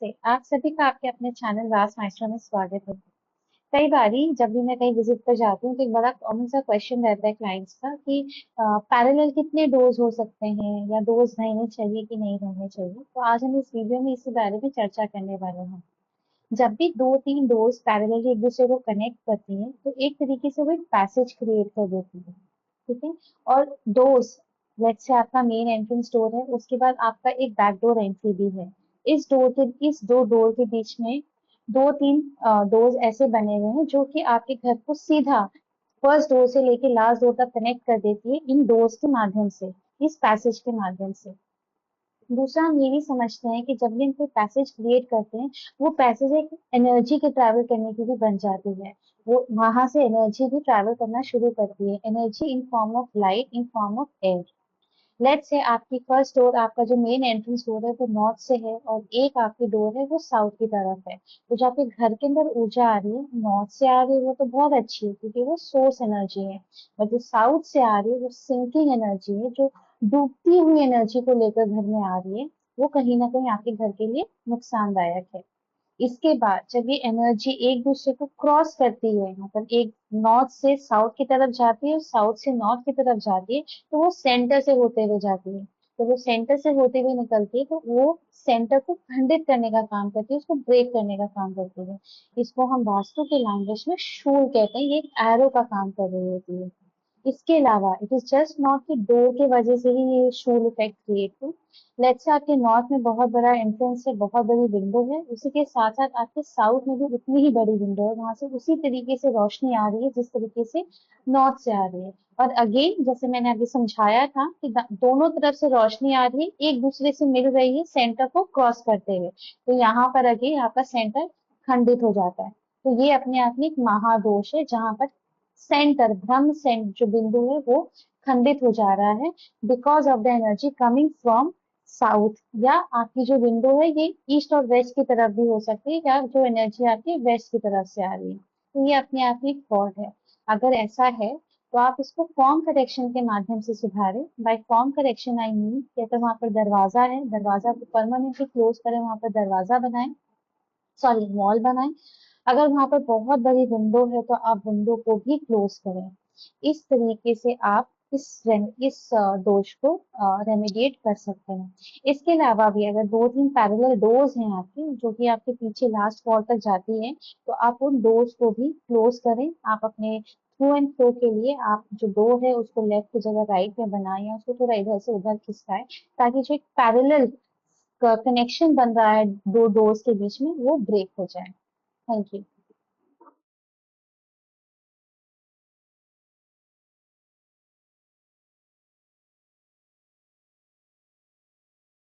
से आप सभी का आपके अपने चैनल राज माइस्ट्रो में स्वागत है। कई बारी जब भी मैं कहीं विजिट पर जाती हूँ तो एक बड़ा कॉमन सा क्वेश्चन रहता है क्लाइंट्स का कि पैरेलल कितने डोज हो सकते हैं या डोज रहने चाहिए कि नहीं रहने चाहिए। तो आज हम इस वीडियो में इसी बारे में चर्चा करने वाले हैं। जब भी दो तीन डोज पैरेलल एक दूसरे को कनेक्ट करती हैं तो एक तरीके से वो एक पैसेज क्रिएट कर देती है। ठीक है। और डोज, लेट्स से आपका मेन एंट्रेंस डोर है, उसके बाद आपका एक बैक डोर एंट्री भी है। इस दो डोर के बीच में दो तीन डोर्स ऐसे बने हुए हैं जो कि आपके घर को सीधा फर्स्ट डोर से लेके लास्ट डोर तक कनेक्ट कर देती है इन डोर्स के माध्यम से, इस पैसेज के माध्यम से। दूसरा हम ये भी समझते हैं कि जब भी हम कोई पैसेज क्रिएट करते हैं, वो पैसेज एक एनर्जी के ट्रैवल करने की भी बन जाती है। वो वहां से एनर्जी भी ट्रैवल करना शुरू करती है, energy in form of light, in form of air. Let's say आपकी फर्स्ट डोर, आपका जो मेन एंट्रेंस डोर है वो नॉर्थ से है और एक आपकी डोर है वो साउथ की तरफ है। तो जो आपके घर के अंदर ऊर्जा आ रही है नॉर्थ से आ रही है वो तो बहुत अच्छी है क्योंकि वो सोर्स एनर्जी है। और जो साउथ से आ रही है वो सिंकिंग एनर्जी है, जो डूबती हुई एनर्जी को लेकर घर में आ रही है। वो कहीं ना कहीं आपके घर के लिए नुकसानदायक है। इसके बाद जब ये एनर्जी एक दूसरे को क्रॉस करती है, मतलब एक नॉर्थ से साउथ की तरफ जाती है और साउथ से नॉर्थ की तरफ जाती है, तो वो सेंटर से होते हुए जाती है। तो वो सेंटर से होते हुए निकलती है तो वो सेंटर को खंडित करने का काम करती है, उसको ब्रेक करने का काम करती है। इसको हम वास्तु के लैंग्वेज में शूल कहते हैं। ये एक एरो का काम कर रही होती है। इसके अलावा इट इज जस्ट नॉट कि डोर की वजह से ही ये शूल इफेक्ट क्रिएट हो। लेट्स से आपके नॉर्थ में बहुत बड़ा एंट्रेंस है, बहुत बड़ी विंडो है, उसी के साथ साथ आपके साउथ में भी उतनी ही बड़ी विंडो है, वहां से उसी तरीके से रोशनी आ रही है जिस तरीके से नॉर्थ से आ रही है। और अगेन जैसे मैंने अभी समझाया था कि दोनों तरफ से रोशनी आ रही है, एक दूसरे से मिल रही है सेंटर को क्रॉस करते हुए। तो यहाँ पर अगेन आपका सेंटर खंडित हो जाता है। तो ये अपने आप में एक महादोष है जहां पर सेंटर, ब्रह्म सेंटर जो बिंदु है वो खंडित हो जा रहा है, because of the energy coming from south. या आपकी जो विंडो है ये ईस्ट और वेस्ट की तरफ भी हो सकती है, या जो एनर्जी आती है वेस्ट की तरफ से आ रही है। तो ये अपने आप में एक फॉल्ट है। अगर ऐसा है तो आप इसको फॉर्म करेक्शन के माध्यम से सुधारें। By form correction I mean कि अगर वहां पर दरवाजा है, दरवाजा को परमानेंटली क्लोज करें, वहां पर दरवाजा बनाएं, सॉरी वॉल बनाएं। अगर वहां पर बहुत बड़ी विंडो है तो आप विंडो को भी क्लोज करें। इस तरीके से आप दोष को रेमेडिएट कर सकते हैं। इसके अलावा भी अगर दो तीन पैरेलल डोर्स हैं आपके जो कि आपके पीछे लास्ट वॉल तक जाती है, तो आप उन डोर्स को भी क्लोज करें। आप अपने थ्रू एंड फ्लो के लिए आप जो डोर है उसको लेफ्ट की जगह राइट में बनाएं या उसको थोड़ा इधर से उधर खिसकाएं, ताकि जो एक पैरेलल कनेक्शन बन रहा है दो डोर्स के बीच में वो ब्रेक हो जाए। Thank you.